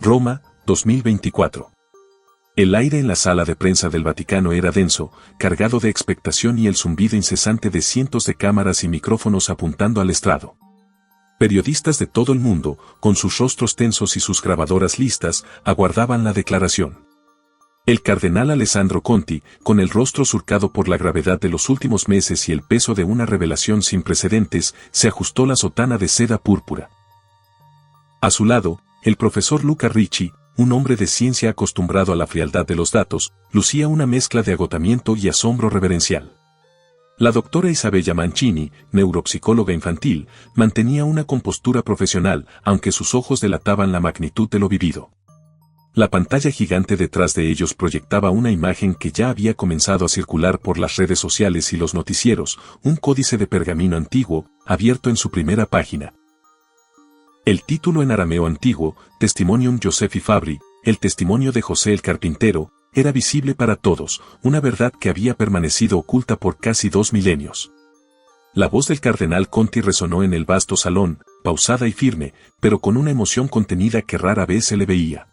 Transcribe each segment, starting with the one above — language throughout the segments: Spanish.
Roma, 2024. El aire en la sala de prensa del Vaticano era denso, cargado de expectación y el zumbido incesante de cientos de cámaras y micrófonos apuntando al estrado. Periodistas de todo el mundo, con sus rostros tensos y sus grabadoras listas, aguardaban la declaración. El cardenal Alessandro Conti, con el rostro surcado por la gravedad de los últimos meses y el peso de una revelación sin precedentes, se ajustó la sotana de seda púrpura. A su lado, el profesor Luca Ricci, un hombre de ciencia acostumbrado a la frialdad de los datos, lucía una mezcla de agotamiento y asombro reverencial. La doctora Isabella Mancini, neuropsicóloga infantil, mantenía una compostura profesional, aunque sus ojos delataban la magnitud de lo vivido. La pantalla gigante detrás de ellos proyectaba una imagen que ya había comenzado a circular por las redes sociales y los noticieros, un códice de pergamino antiguo, abierto en su primera página. El título en arameo antiguo, Testimonium Josephi Fabri, el testimonio de José el carpintero, era visible para todos, una verdad que había permanecido oculta por casi 2 milenios. La voz del cardenal Conti resonó en el vasto salón, pausada y firme, pero con una emoción contenida que rara vez se le veía.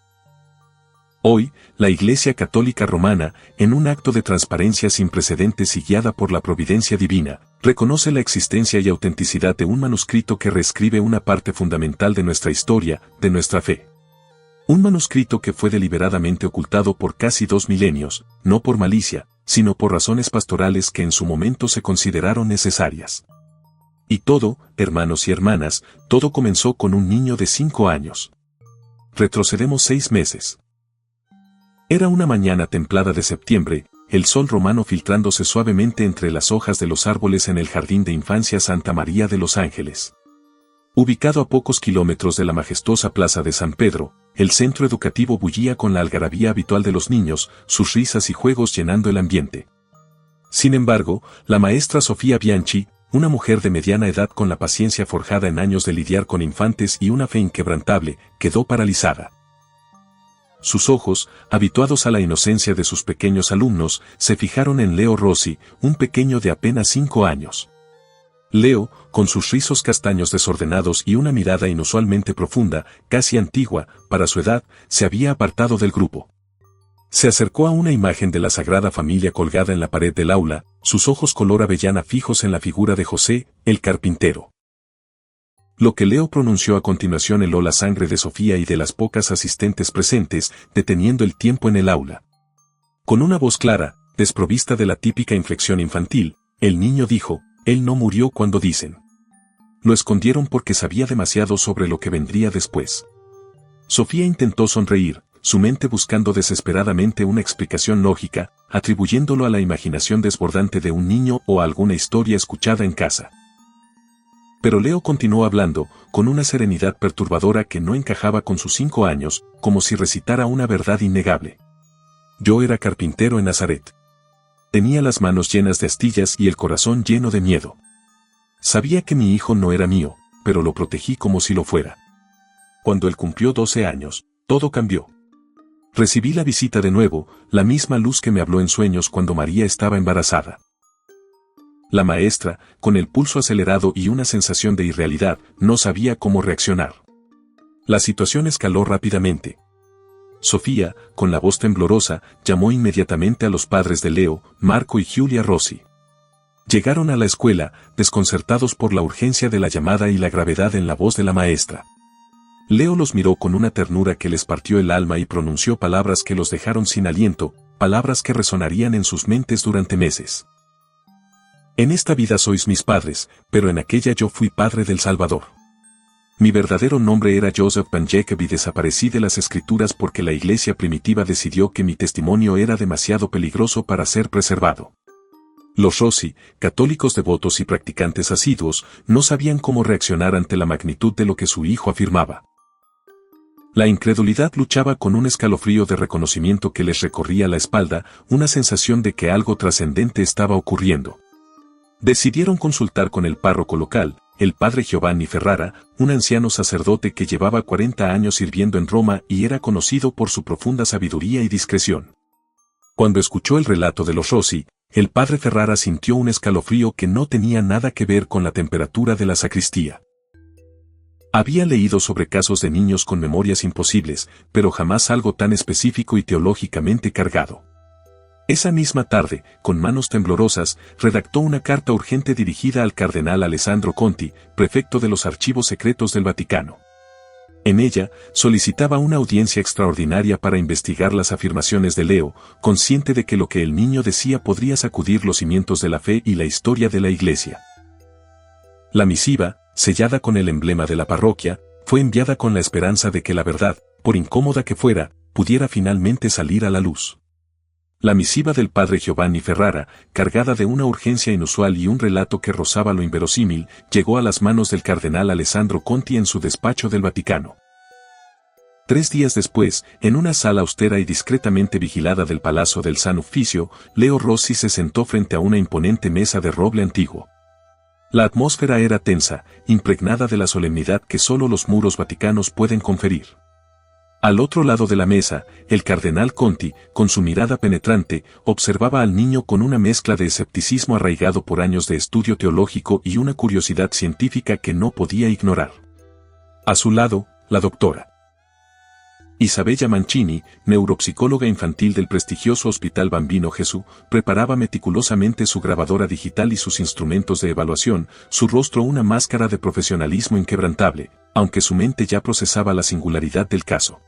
Hoy, la Iglesia Católica Romana, en un acto de transparencia sin precedentes y guiada por la providencia divina, reconoce la existencia y autenticidad de un manuscrito que reescribe una parte fundamental de nuestra historia, de nuestra fe. Un manuscrito que fue deliberadamente ocultado por casi 2 milenios, no por malicia, sino por razones pastorales que en su momento se consideraron necesarias. Y todo, hermanos y hermanas, todo comenzó con un niño de 5 años. Retrocedemos 6 meses. Era una mañana templada de septiembre, el sol romano filtrándose suavemente entre las hojas de los árboles en el jardín de infancia Santa María de los Ángeles. Ubicado a pocos kilómetros de la majestuosa plaza de San Pedro, el centro educativo bullía con la algarabía habitual de los niños, sus risas y juegos llenando el ambiente. Sin embargo, la maestra Sofía Bianchi, una mujer de mediana edad con la paciencia forjada en años de lidiar con infantes y una fe inquebrantable, quedó paralizada. Sus ojos, habituados a la inocencia de sus pequeños alumnos, se fijaron en Leo Rossi, un pequeño de apenas 5 años. Leo, con sus rizos castaños desordenados y una mirada inusualmente profunda, casi antigua, para su edad, se había apartado del grupo. Se acercó a una imagen de la Sagrada Familia colgada en la pared del aula, sus ojos color avellana fijos en la figura de José, el carpintero. Lo que Leo pronunció a continuación heló la sangre de Sofía y de las pocas asistentes presentes, deteniendo el tiempo en el aula. Con una voz clara, desprovista de la típica inflexión infantil, el niño dijo, él no murió cuando dicen. Lo escondieron porque sabía demasiado sobre lo que vendría después. Sofía intentó sonreír, su mente buscando desesperadamente una explicación lógica, atribuyéndolo a la imaginación desbordante de un niño o a alguna historia escuchada en casa. Pero Leo continuó hablando, con una serenidad perturbadora que no encajaba con sus 5 años, como si recitara una verdad innegable. Yo era carpintero en Nazaret. Tenía las manos llenas de astillas y el corazón lleno de miedo. Sabía que mi hijo no era mío, pero lo protegí como si lo fuera. Cuando él cumplió 12 años, todo cambió. Recibí la visita de nuevo, la misma luz que me habló en sueños cuando María estaba embarazada. La maestra, con el pulso acelerado y una sensación de irrealidad, no sabía cómo reaccionar. La situación escaló rápidamente. Sofía, con la voz temblorosa, llamó inmediatamente a los padres de Leo, Marco y Giulia Rossi. Llegaron a la escuela, desconcertados por la urgencia de la llamada y la gravedad en la voz de la maestra. Leo los miró con una ternura que les partió el alma y pronunció palabras que los dejaron sin aliento, palabras que resonarían en sus mentes durante meses. En esta vida sois mis padres, pero en aquella yo fui padre del Salvador. Mi verdadero nombre era Joseph Van Jacob y desaparecí de las escrituras porque la iglesia primitiva decidió que mi testimonio era demasiado peligroso para ser preservado. Los Rossi, católicos devotos y practicantes asiduos, no sabían cómo reaccionar ante la magnitud de lo que su hijo afirmaba. La incredulidad luchaba con un escalofrío de reconocimiento que les recorría la espalda, una sensación de que algo trascendente estaba ocurriendo. Decidieron consultar con el párroco local, el padre Giovanni Ferrara, un anciano sacerdote que llevaba 40 años sirviendo en Roma y era conocido por su profunda sabiduría y discreción. Cuando escuchó el relato de los Rossi, el padre Ferrara sintió un escalofrío que no tenía nada que ver con la temperatura de la sacristía. Había leído sobre casos de niños con memorias imposibles, pero jamás algo tan específico y teológicamente cargado. Esa misma tarde, con manos temblorosas, redactó una carta urgente dirigida al cardenal Alessandro Conti, prefecto de los Archivos Secretos del Vaticano. En ella, solicitaba una audiencia extraordinaria para investigar las afirmaciones de Leo, consciente de que lo que el niño decía podría sacudir los cimientos de la fe y la historia de la Iglesia. La misiva, sellada con el emblema de la parroquia, fue enviada con la esperanza de que la verdad, por incómoda que fuera, pudiera finalmente salir a la luz. La misiva del padre Giovanni Ferrara, cargada de una urgencia inusual y un relato que rozaba lo inverosímil, llegó a las manos del cardenal Alessandro Conti en su despacho del Vaticano. 3 días después, en una sala austera y discretamente vigilada del Palazzo del San Ufficio, Leo Rossi se sentó frente a una imponente mesa de roble antiguo. La atmósfera era tensa, impregnada de la solemnidad que solo los muros vaticanos pueden conferir. Al otro lado de la mesa, el cardenal Conti, con su mirada penetrante, observaba al niño con una mezcla de escepticismo arraigado por años de estudio teológico y una curiosidad científica que no podía ignorar. A su lado, la doctora Isabella Mancini, neuropsicóloga infantil del prestigioso Hospital Bambino Gesù, preparaba meticulosamente su grabadora digital y sus instrumentos de evaluación, su rostro una máscara de profesionalismo inquebrantable, aunque su mente ya procesaba la singularidad del caso.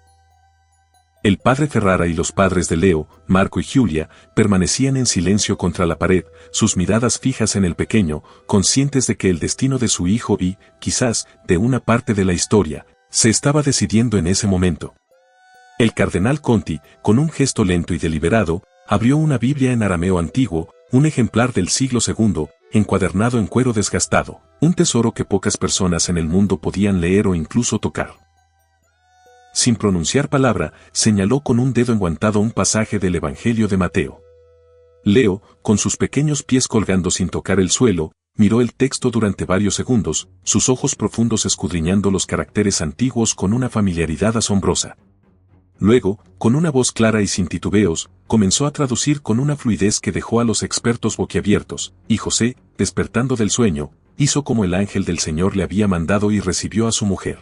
El padre Ferrara y los padres de Leo, Marco y Giulia, permanecían en silencio contra la pared, sus miradas fijas en el pequeño, conscientes de que el destino de su hijo y, quizás, de una parte de la historia, se estaba decidiendo en ese momento. El cardenal Conti, con un gesto lento y deliberado, abrió una Biblia en arameo antiguo, un ejemplar del siglo II, encuadernado en cuero desgastado, un tesoro que pocas personas en el mundo podían leer o incluso tocar. Sin pronunciar palabra, señaló con un dedo enguantado un pasaje del Evangelio de Mateo. Leo, con sus pequeños pies colgando sin tocar el suelo, miró el texto durante varios segundos, sus ojos profundos escudriñando los caracteres antiguos con una familiaridad asombrosa. Luego, con una voz clara y sin titubeos, comenzó a traducir con una fluidez que dejó a los expertos boquiabiertos, y José, despertando del sueño, hizo como el ángel del Señor le había mandado y recibió a su mujer.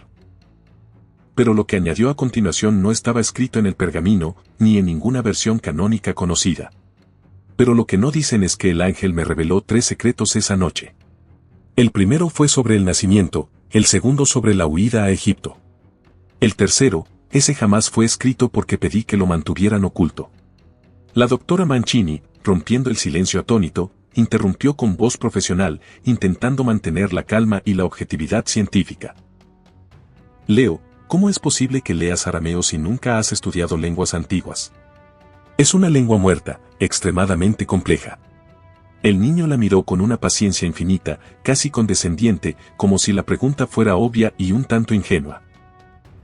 Pero lo que añadió a continuación no estaba escrito en el pergamino, ni en ninguna versión canónica conocida. Pero lo que no dicen es que el ángel me reveló 3 secretos esa noche. El primero fue sobre el nacimiento, el segundo sobre la huida a Egipto. El tercero, ese jamás fue escrito porque pedí que lo mantuvieran oculto. La doctora Mancini, rompiendo el silencio atónito, interrumpió con voz profesional, intentando mantener la calma y la objetividad científica. Leo, ¿cómo es posible que leas arameo si nunca has estudiado lenguas antiguas? Es una lengua muerta, extremadamente compleja. El niño la miró con una paciencia infinita, casi condescendiente, como si la pregunta fuera obvia y un tanto ingenua.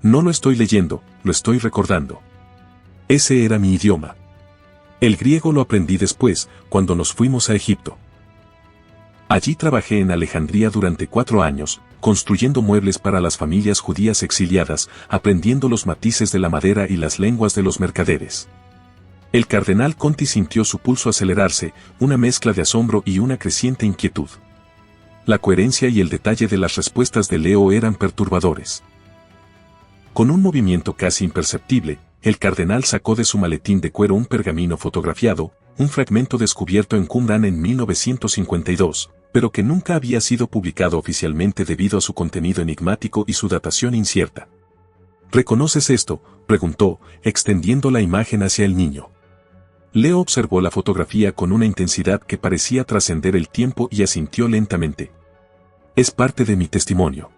No lo estoy leyendo, lo estoy recordando. Ese era mi idioma. El griego lo aprendí después, cuando nos fuimos a Egipto. Allí trabajé en Alejandría durante 4 años, construyendo muebles para las familias judías exiliadas, aprendiendo los matices de la madera y las lenguas de los mercaderes. El cardenal Conti sintió su pulso acelerarse, una mezcla de asombro y una creciente inquietud. La coherencia y el detalle de las respuestas de Leo eran perturbadores. Con un movimiento casi imperceptible, el cardenal sacó de su maletín de cuero un pergamino fotografiado, un fragmento descubierto en Qumran en 1952, pero que nunca había sido publicado oficialmente debido a su contenido enigmático y su datación incierta. ¿Reconoces esto?, preguntó, extendiendo la imagen hacia el niño. Leo observó la fotografía con una intensidad que parecía trascender el tiempo y asintió lentamente. Es parte de mi testimonio.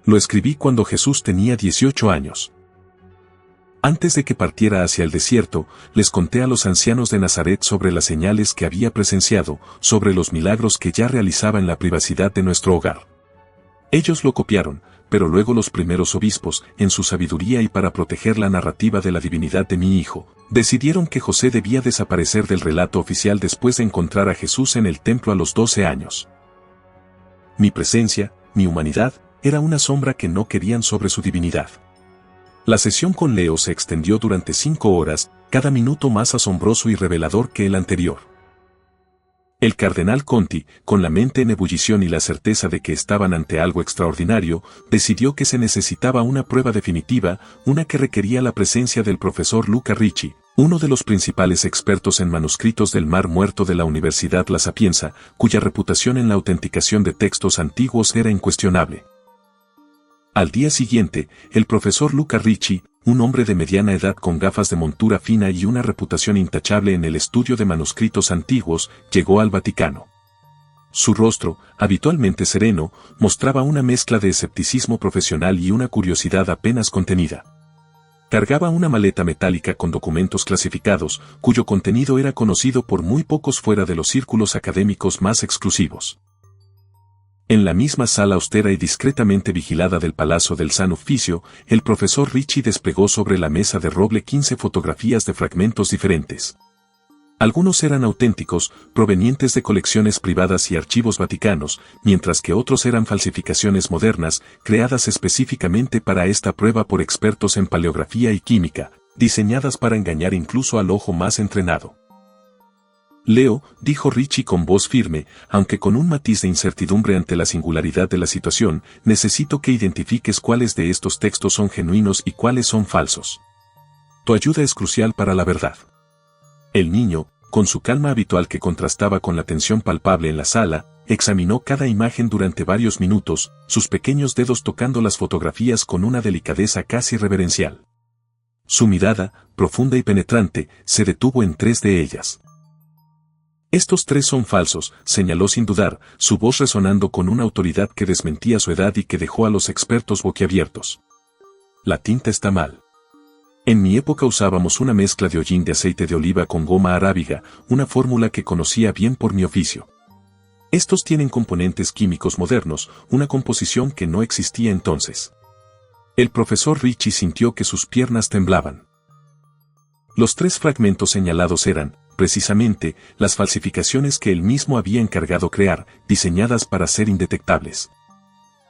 Lo escribí cuando Jesús tenía 18 años. Antes de que partiera hacia el desierto, les conté a los ancianos de Nazaret sobre las señales que había presenciado, sobre los milagros que ya realizaba en la privacidad de nuestro hogar. Ellos lo copiaron, pero luego los primeros obispos, en su sabiduría y para proteger la narrativa de la divinidad de mi hijo, decidieron que José debía desaparecer del relato oficial después de encontrar a Jesús en el templo a los 12 años. Mi presencia, mi humanidad, era una sombra que no querían sobre su divinidad. La sesión con Leo se extendió durante 5 horas, cada minuto más asombroso y revelador que el anterior. El cardenal Conti, con la mente en ebullición y la certeza de que estaban ante algo extraordinario, decidió que se necesitaba una prueba definitiva, una que requería la presencia del profesor Luca Ricci, uno de los principales expertos en manuscritos del Mar Muerto de la Universidad La Sapienza, cuya reputación en la autenticación de textos antiguos era incuestionable. Al día siguiente, el profesor Luca Ricci, un hombre de mediana edad con gafas de montura fina y una reputación intachable en el estudio de manuscritos antiguos, llegó al Vaticano. Su rostro, habitualmente sereno, mostraba una mezcla de escepticismo profesional y una curiosidad apenas contenida. Cargaba una maleta metálica con documentos clasificados, cuyo contenido era conocido por muy pocos fuera de los círculos académicos más exclusivos. En la misma sala austera y discretamente vigilada del Palazzo del San Ufficio, el profesor Ricci desplegó sobre la mesa de roble 15 fotografías de fragmentos diferentes. Algunos eran auténticos, provenientes de colecciones privadas y archivos vaticanos, mientras que otros eran falsificaciones modernas, creadas específicamente para esta prueba por expertos en paleografía y química, diseñadas para engañar incluso al ojo más entrenado. Leo, dijo Ricci con voz firme, aunque con un matiz de incertidumbre ante la singularidad de la situación, necesito que identifiques cuáles de estos textos son genuinos y cuáles son falsos. Tu ayuda es crucial para la verdad. El niño, con su calma habitual que contrastaba con la tensión palpable en la sala, examinó cada imagen durante varios minutos, sus pequeños dedos tocando las fotografías con una delicadeza casi reverencial. Su mirada, profunda y penetrante, se detuvo en 3 de ellas. Estos 3 son falsos, señaló sin dudar, su voz resonando con una autoridad que desmentía su edad y que dejó a los expertos boquiabiertos. La tinta está mal. En mi época usábamos una mezcla de hollín de aceite de oliva con goma arábiga, una fórmula que conocía bien por mi oficio. Estos tienen componentes químicos modernos, una composición que no existía entonces. El profesor Ricci sintió que sus piernas temblaban. Los 3 fragmentos señalados eran, precisamente, las falsificaciones que él mismo había encargado crear, diseñadas para ser indetectables.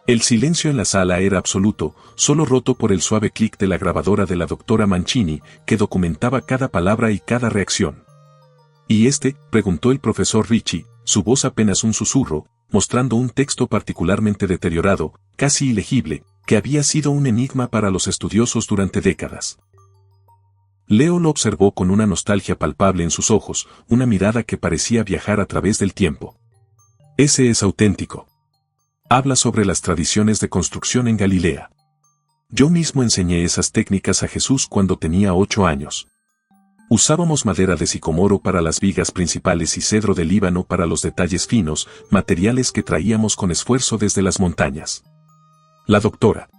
El silencio en la sala era absoluto, solo roto por el suave clic de la grabadora de la doctora Mancini, que documentaba cada palabra y cada reacción. ¿Y este?, preguntó el profesor Ricci, su voz apenas un susurro, mostrando un texto particularmente deteriorado, casi ilegible, que había sido un enigma para los estudiosos durante décadas. Leo lo observó con una nostalgia palpable en sus ojos, una mirada que parecía viajar a través del tiempo. Ese es auténtico. Habla sobre las tradiciones de construcción en Galilea. Yo mismo enseñé esas técnicas a Jesús cuando tenía 8 años. Usábamos madera de sicomoro para las vigas principales y cedro de Líbano para los detalles finos, materiales que traíamos con esfuerzo desde las montañas. La doctora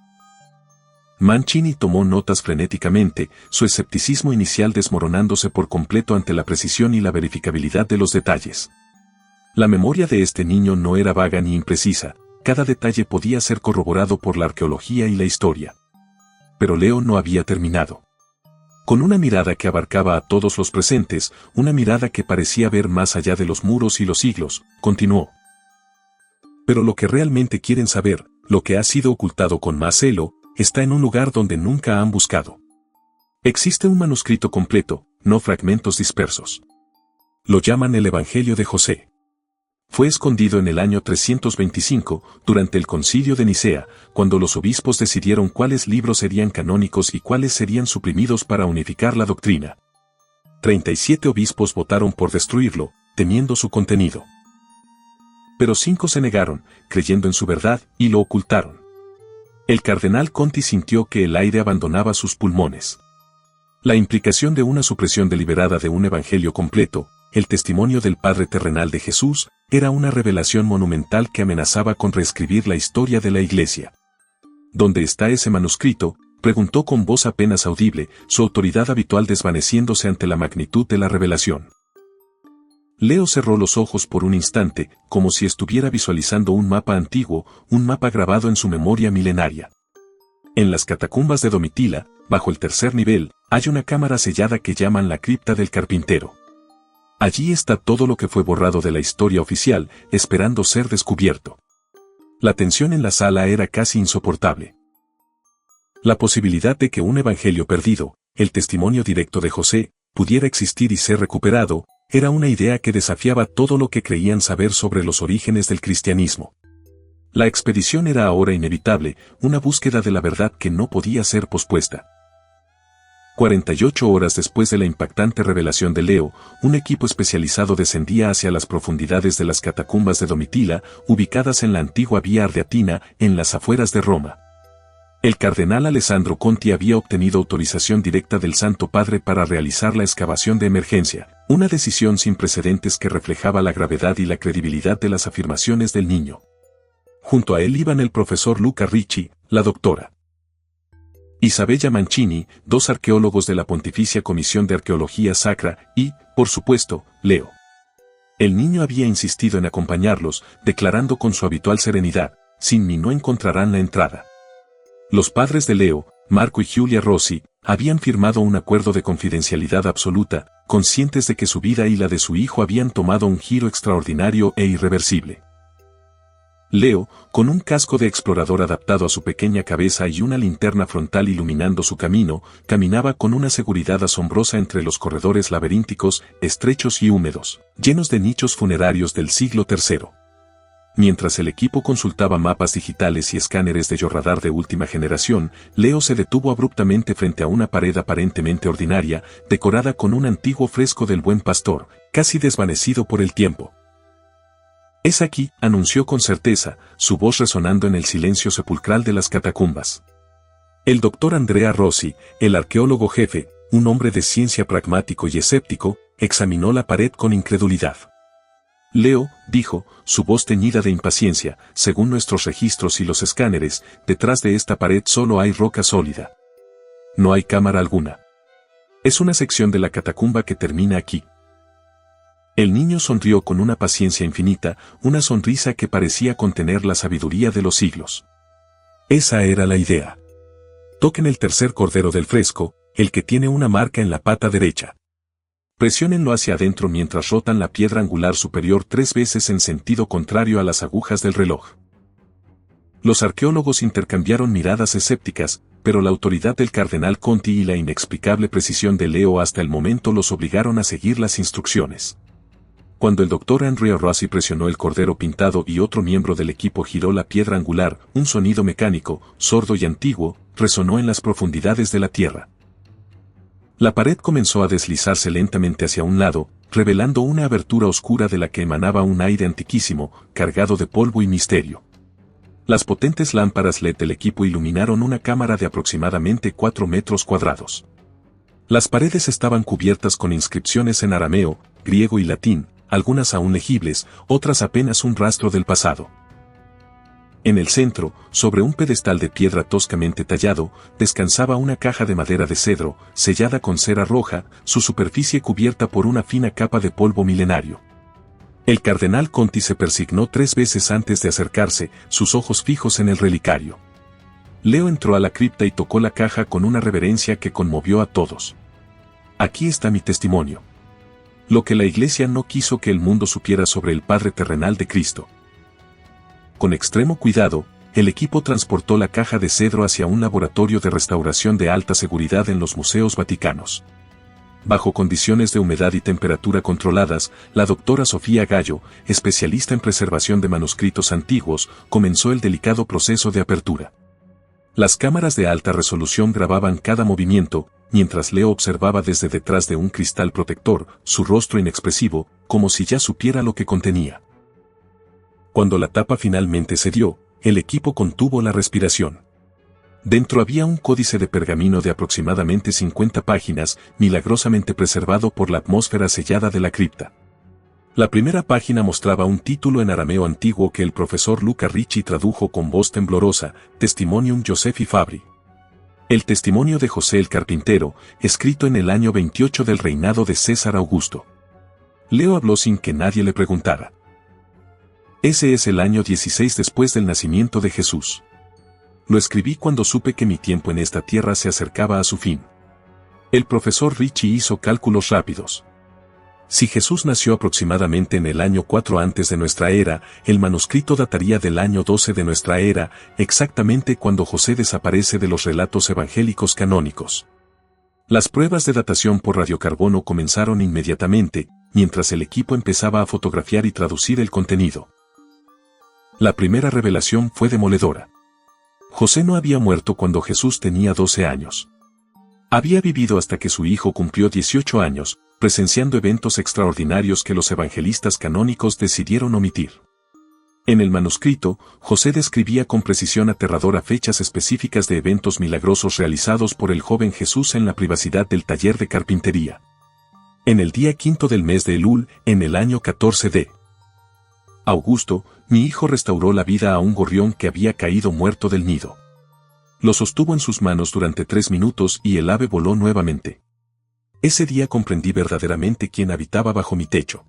Mancini tomó notas frenéticamente, su escepticismo inicial desmoronándose por completo ante la precisión y la verificabilidad de los detalles. La memoria de este niño no era vaga ni imprecisa, cada detalle podía ser corroborado por la arqueología y la historia. Pero Leo no había terminado. Con una mirada que abarcaba a todos los presentes, una mirada que parecía ver más allá de los muros y los siglos, continuó. Pero lo que realmente quieren saber, lo que ha sido ocultado con más celo, está en un lugar donde nunca han buscado. Existe un manuscrito completo, no fragmentos dispersos. Lo llaman el Evangelio de José. Fue escondido en el año 325, durante el Concilio de Nicea, cuando los obispos decidieron cuáles libros serían canónicos y cuáles serían suprimidos para unificar la doctrina. 37 obispos votaron por destruirlo, temiendo su contenido. Pero 5 se negaron, creyendo en su verdad, y lo ocultaron. El cardenal Conti sintió que el aire abandonaba sus pulmones. La implicación de una supresión deliberada de un evangelio completo, el testimonio del Padre terrenal de Jesús, era una revelación monumental que amenazaba con reescribir la historia de la Iglesia. ¿Dónde está ese manuscrito?, preguntó con voz apenas audible, su autoridad habitual desvaneciéndose ante la magnitud de la revelación. Leo cerró los ojos por un instante, como si estuviera visualizando un mapa antiguo, un mapa grabado en su memoria milenaria. En las catacumbas de Domitila, bajo el 3er nivel, hay una cámara sellada que llaman la cripta del carpintero. Allí está todo lo que fue borrado de la historia oficial, esperando ser descubierto. La tensión en la sala era casi insoportable. La posibilidad de que un evangelio perdido, el testimonio directo de José, pudiera existir y ser recuperado, era una idea que desafiaba todo lo que creían saber sobre los orígenes del cristianismo. La expedición era ahora inevitable, una búsqueda de la verdad que no podía ser pospuesta. 48 horas después de la impactante revelación de Leo, un equipo especializado descendía hacia las profundidades de las catacumbas de Domitila, ubicadas en la antigua Vía Ardeatina, en las afueras de Roma. El cardenal Alessandro Conti había obtenido autorización directa del Santo Padre para realizar la excavación de emergencia, una decisión sin precedentes que reflejaba la gravedad y la credibilidad de las afirmaciones del niño. Junto a él iban el profesor Luca Ricci, la doctora Isabella Mancini, dos arqueólogos de la Pontificia Comisión de Arqueología Sacra y, por supuesto, Leo. El niño había insistido en acompañarlos, declarando con su habitual serenidad: sin mí no encontrarán la entrada. Los padres de Leo, Marco y Giulia Rossi, habían firmado un acuerdo de confidencialidad absoluta, conscientes de que su vida y la de su hijo habían tomado un giro extraordinario e irreversible. Leo, con un casco de explorador adaptado a su pequeña cabeza y una linterna frontal iluminando su camino, caminaba con una seguridad asombrosa entre los corredores laberínticos, estrechos y húmedos, llenos de nichos funerarios del siglo III. Mientras el equipo consultaba mapas digitales y escáneres de georradar de última generación, Leo se detuvo abruptamente frente a una pared aparentemente ordinaria, decorada con un antiguo fresco del Buen Pastor, casi desvanecido por el tiempo. «Es aquí», anunció con certeza, su voz resonando en el silencio sepulcral de las catacumbas. El doctor Andrea Rossi, el arqueólogo jefe, un hombre de ciencia pragmático y escéptico, examinó la pared con incredulidad. «Leo», dijo, su voz teñida de impaciencia, «según nuestros registros y los escáneres, detrás de esta pared solo hay roca sólida. No hay cámara alguna. Es una sección de la catacumba que termina aquí». El niño sonrió con una paciencia infinita, una sonrisa que parecía contener la sabiduría de los siglos. Esa era la idea. Toquen el tercer cordero del fresco, el que tiene una marca en la pata derecha. Presiónenlo hacia adentro mientras rotan la piedra angular superior 3 veces en sentido contrario a las agujas del reloj. Los arqueólogos intercambiaron miradas escépticas, pero la autoridad del cardenal Conti y la inexplicable precisión de Leo hasta el momento los obligaron a seguir las instrucciones. Cuando el doctor Andrea Rossi presionó el cordero pintado y otro miembro del equipo giró la piedra angular, un sonido mecánico, sordo y antiguo, resonó en las profundidades de la tierra. La pared comenzó a deslizarse lentamente hacia un lado, revelando una abertura oscura de la que emanaba un aire antiquísimo, cargado de polvo y misterio. Las potentes lámparas LED del equipo iluminaron una cámara de aproximadamente 4 metros cuadrados. Las paredes estaban cubiertas con inscripciones en arameo, griego y latín, algunas aún legibles, otras apenas un rastro del pasado. En el centro, sobre un pedestal de piedra toscamente tallado, descansaba una caja de madera de cedro, sellada con cera roja, su superficie cubierta por una fina capa de polvo milenario. El cardenal Conti se persignó 3 veces antes de acercarse, sus ojos fijos en el relicario. Leo entró a la cripta y tocó la caja con una reverencia que conmovió a todos. «Aquí está mi testimonio. Lo que la Iglesia no quiso que el mundo supiera sobre el Padre terrenal de Cristo». Con extremo cuidado, el equipo transportó la caja de cedro hacia un laboratorio de restauración de alta seguridad en los museos vaticanos. Bajo condiciones de humedad y temperatura controladas, la doctora Sofía Gallo, especialista en preservación de manuscritos antiguos, comenzó el delicado proceso de apertura. Las cámaras de alta resolución grababan cada movimiento, mientras Leo observaba desde detrás de un cristal protector, su rostro inexpresivo, como si ya supiera lo que contenía. Cuando la tapa finalmente cedió, el equipo contuvo la respiración. Dentro había un códice de pergamino de aproximadamente 50 páginas, milagrosamente preservado por la atmósfera sellada de la cripta. La primera página mostraba un título en arameo antiguo que el profesor Luca Ricci tradujo con voz temblorosa: Testimonium Josephi Fabri. El testimonio de José el Carpintero, escrito en el año 28 del reinado de César Augusto. Leo habló sin que nadie le preguntara. Ese es el año 16 después del nacimiento de Jesús. Lo escribí cuando supe que mi tiempo en esta tierra se acercaba a su fin. El profesor Ricci hizo cálculos rápidos. Si Jesús nació aproximadamente en el año 4 antes de nuestra era, el manuscrito dataría del año 12 de nuestra era, exactamente cuando José desaparece de los relatos evangélicos canónicos. Las pruebas de datación por radiocarbono comenzaron inmediatamente, mientras el equipo empezaba a fotografiar y traducir el contenido. La primera revelación fue demoledora. José no había muerto cuando Jesús tenía 12 años. Había vivido hasta que su hijo cumplió 18 años, presenciando eventos extraordinarios que los evangelistas canónicos decidieron omitir. En el manuscrito, José describía con precisión aterradora fechas específicas de eventos milagrosos realizados por el joven Jesús en la privacidad del taller de carpintería. En el día 5 del mes de Elul, en el año 14 de Augusto, mi hijo restauró la vida a un gorrión que había caído muerto del nido. Lo sostuvo en sus manos durante 3 minutos y el ave voló nuevamente. Ese día comprendí verdaderamente quién habitaba bajo mi techo.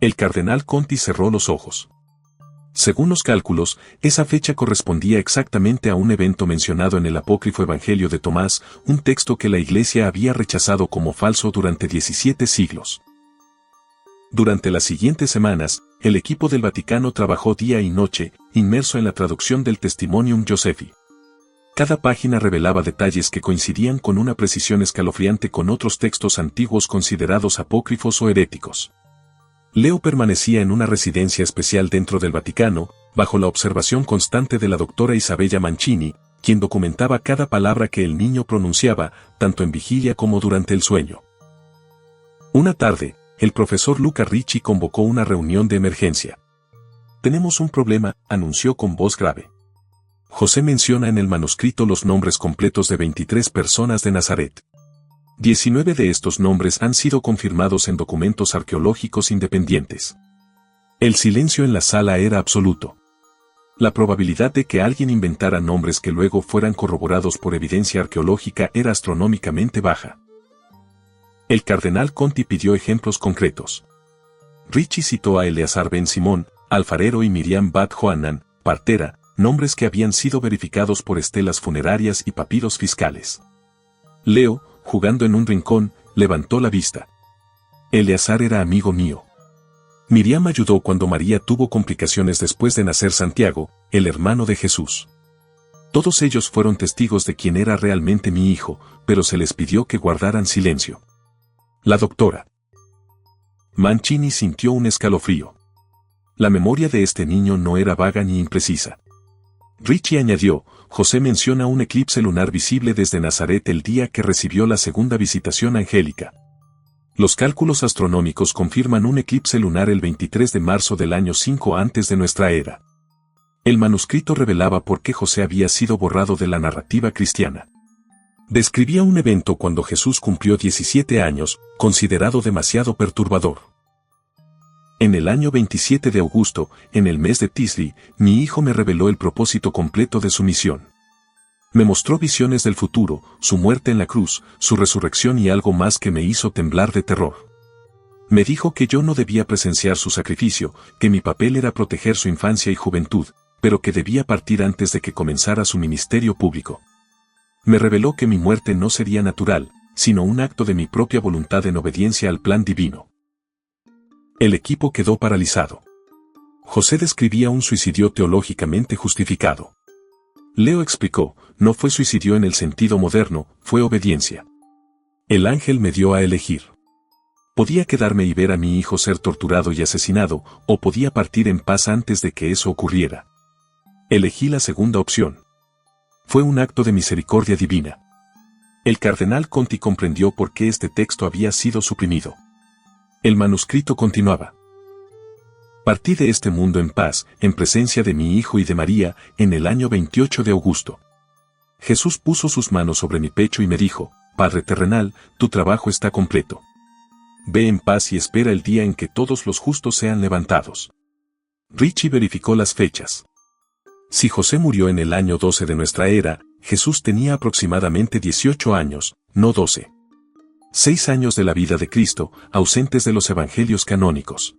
El cardenal Conti cerró los ojos. Según los cálculos, esa fecha correspondía exactamente a un evento mencionado en el apócrifo Evangelio de Tomás, un texto que la Iglesia había rechazado como falso durante 17 siglos. Durante las siguientes semanas, el equipo del Vaticano trabajó día y noche, inmerso en la traducción del Testimonium Josefi. Cada página revelaba detalles que coincidían con una precisión escalofriante con otros textos antiguos considerados apócrifos o heréticos. Leo permanecía en una residencia especial dentro del Vaticano, bajo la observación constante de la doctora Isabella Mancini, quien documentaba cada palabra que el niño pronunciaba, tanto en vigilia como durante el sueño. Una tarde, el profesor Luca Ricci convocó una reunión de emergencia. «Tenemos un problema», anunció con voz grave. José menciona en el manuscrito los nombres completos de 23 personas de Nazaret. 19 de estos nombres han sido confirmados en documentos arqueológicos independientes. El silencio en la sala era absoluto. La probabilidad de que alguien inventara nombres que luego fueran corroborados por evidencia arqueológica era astronómicamente baja. El cardenal Conti pidió ejemplos concretos. Ricci citó a Eleazar ben Simón, alfarero, y Miriam bat Johanan, partera, nombres que habían sido verificados por estelas funerarias y papiros fiscales. Leo, jugando en un rincón, levantó la vista. Eleazar era amigo mío. Miriam ayudó cuando María tuvo complicaciones después de nacer Santiago, el hermano de Jesús. Todos ellos fueron testigos de quién era realmente mi hijo, pero se les pidió que guardaran silencio. La doctora Mancini sintió un escalofrío. La memoria de este niño no era vaga ni imprecisa. Ricci añadió, José menciona un eclipse lunar visible desde Nazaret el día que recibió la segunda visitación angélica. Los cálculos astronómicos confirman un eclipse lunar el 23 de marzo del año 5 antes de nuestra era. El manuscrito revelaba por qué José había sido borrado de la narrativa cristiana. Describía un evento cuando Jesús cumplió 17 años, considerado demasiado perturbador. En el año 27 de Augusto, en el mes de Tisri, mi hijo me reveló el propósito completo de su misión. Me mostró visiones del futuro, su muerte en la cruz, su resurrección y algo más que me hizo temblar de terror. Me dijo que yo no debía presenciar su sacrificio, que mi papel era proteger su infancia y juventud, pero que debía partir antes de que comenzara su ministerio público. Me reveló que mi muerte no sería natural, sino un acto de mi propia voluntad en obediencia al plan divino. El equipo quedó paralizado. José describía un suicidio teológicamente justificado. Leo explicó, no fue suicidio en el sentido moderno, fue obediencia. El ángel me dio a elegir. Podía quedarme y ver a mi hijo ser torturado y asesinado, o podía partir en paz antes de que eso ocurriera. Elegí la segunda opción. Fue un acto de misericordia divina. El cardenal Conti comprendió por qué este texto había sido suprimido. El manuscrito continuaba. Partí de este mundo en paz, en presencia de mi hijo y de María, en el año 28 de Augusto. Jesús puso sus manos sobre mi pecho y me dijo, Padre terrenal, tu trabajo está completo. Ve en paz y espera el día en que todos los justos sean levantados. Ricci verificó las fechas. Si José murió en el año 12 de nuestra era, Jesús tenía aproximadamente 18 años, no 12. 6 años de la vida de Cristo, ausentes de los evangelios canónicos.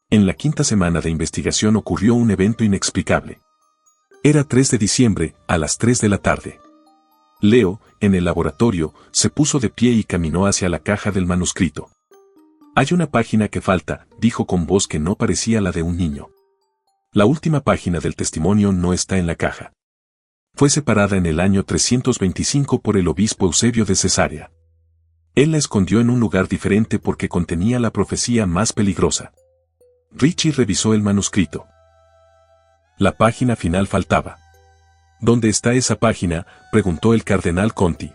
En la quinta semana de investigación ocurrió un evento inexplicable. Era 3 de diciembre, a las 3 de la tarde. Leo, en el laboratorio, se puso de pie y caminó hacia la caja del manuscrito. Hay una página que falta, dijo con voz que no parecía la de un niño. La última página del testimonio no está en la caja. Fue separada en el año 325 por el obispo Eusebio de Cesarea. Él la escondió en un lugar diferente porque contenía la profecía más peligrosa. Richie revisó el manuscrito. La página final faltaba. ¿Dónde está esa página?, preguntó el cardenal Conti.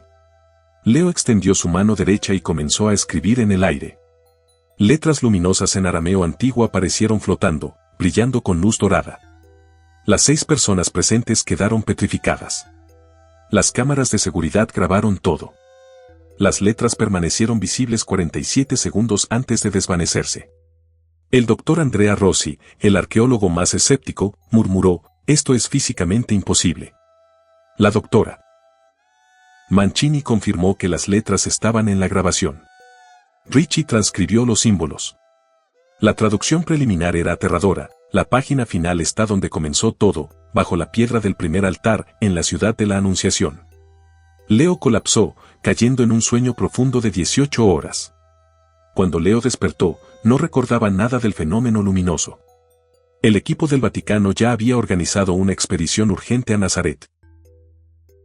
Leo extendió su mano derecha y comenzó a escribir en el aire. Letras luminosas en arameo antiguo aparecieron flotando, brillando con luz dorada. Las 6 personas presentes quedaron petrificadas. Las cámaras de seguridad grabaron todo. Las letras permanecieron visibles 47 segundos antes de desvanecerse. El doctor Andrea Rossi, el arqueólogo más escéptico, murmuró: «Esto es físicamente imposible». La doctora Mancini confirmó que las letras estaban en la grabación. Richie transcribió los símbolos. La traducción preliminar era aterradora. La página final está donde comenzó todo, bajo la piedra del primer altar, en la ciudad de la Anunciación. Leo colapsó, cayendo en un sueño profundo de 18 horas. Cuando Leo despertó, no recordaba nada del fenómeno luminoso. El equipo del Vaticano ya había organizado una expedición urgente a Nazaret.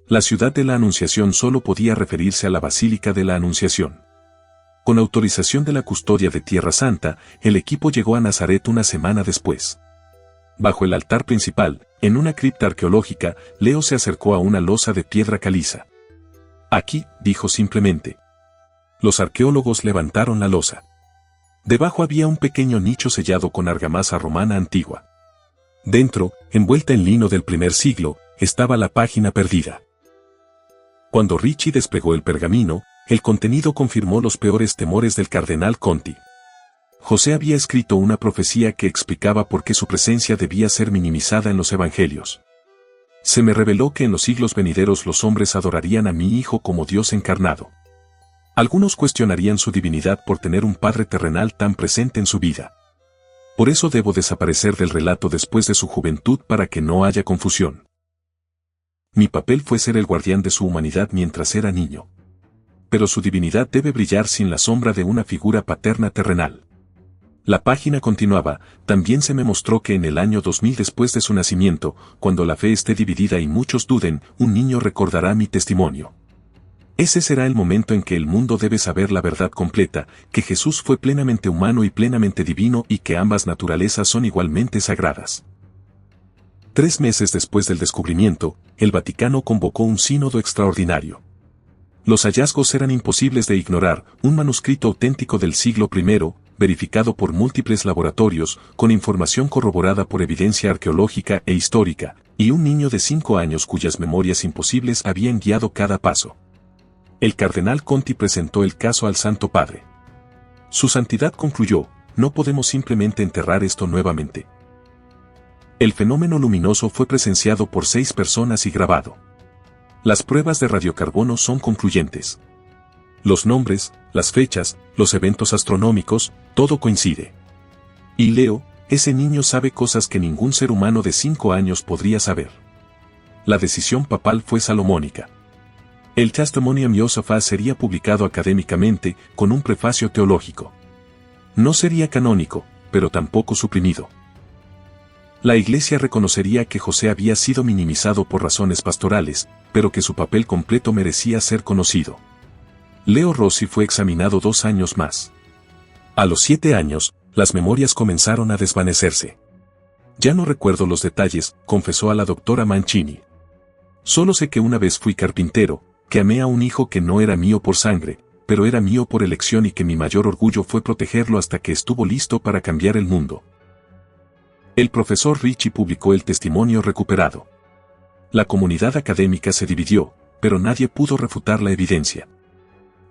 La ciudad de la Anunciación solo podía referirse a la Basílica de la Anunciación. Con autorización de la custodia de Tierra Santa, el equipo llegó a Nazaret una semana después. Bajo el altar principal, en una cripta arqueológica, Leo se acercó a una losa de piedra caliza. «Aquí», dijo simplemente. Los arqueólogos levantaron la losa. Debajo había un pequeño nicho sellado con argamasa romana antigua. Dentro, envuelta en lino del primer siglo, estaba la página perdida. Cuando Richie despegó el pergamino, el contenido confirmó los peores temores del cardenal Conti. José había escrito una profecía que explicaba por qué su presencia debía ser minimizada en los evangelios. Se me reveló que en los siglos venideros los hombres adorarían a mi Hijo como Dios encarnado. Algunos cuestionarían su divinidad por tener un padre terrenal tan presente en su vida. Por eso debo desaparecer del relato después de su juventud para que no haya confusión. Mi papel fue ser el guardián de su humanidad mientras era niño. Pero su divinidad debe brillar sin la sombra de una figura paterna terrenal. La página continuaba: también se me mostró que en el año 2000 después de su nacimiento, cuando la fe esté dividida y muchos duden, un niño recordará mi testimonio. Ese será el momento en que el mundo debe saber la verdad completa, que Jesús fue plenamente humano y plenamente divino y que ambas naturalezas son igualmente sagradas. 3 meses después del descubrimiento, el Vaticano convocó un sínodo extraordinario. Los hallazgos eran imposibles de ignorar: un manuscrito auténtico del siglo I, verificado por múltiples laboratorios, con información corroborada por evidencia arqueológica e histórica, y un niño de 5 años cuyas memorias imposibles habían guiado cada paso. El cardenal Conti presentó el caso al Santo Padre. Su Santidad concluyó: no podemos simplemente enterrar esto nuevamente. El fenómeno luminoso fue presenciado por 6 personas y grabado. Las pruebas de radiocarbono son concluyentes. Los nombres, las fechas, los eventos astronómicos, todo coincide. Y Leo, ese niño, sabe cosas que ningún ser humano de 5 años podría saber. La decisión papal fue salomónica. El Testimonium Josephus sería publicado académicamente, con un prefacio teológico. No sería canónico, pero tampoco suprimido. La Iglesia reconocería que José había sido minimizado por razones pastorales, pero que su papel completo merecía ser conocido. Leo Rossi fue examinado 2 años más. A los 7 años, las memorias comenzaron a desvanecerse. Ya no recuerdo los detalles, confesó a la doctora Mancini. Solo sé que una vez fui carpintero, que amé a un hijo que no era mío por sangre, pero era mío por elección, y que mi mayor orgullo fue protegerlo hasta que estuvo listo para cambiar el mundo. El profesor Richie publicó el testimonio recuperado. La comunidad académica se dividió, pero nadie pudo refutar la evidencia.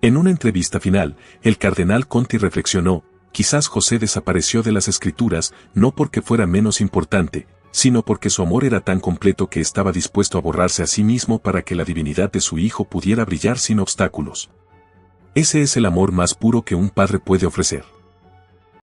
En una entrevista final, el cardenal Conti reflexionó: quizás José desapareció de las escrituras, no porque fuera menos importante, sino porque su amor era tan completo que estaba dispuesto a borrarse a sí mismo para que la divinidad de su hijo pudiera brillar sin obstáculos. Ese es el amor más puro que un padre puede ofrecer.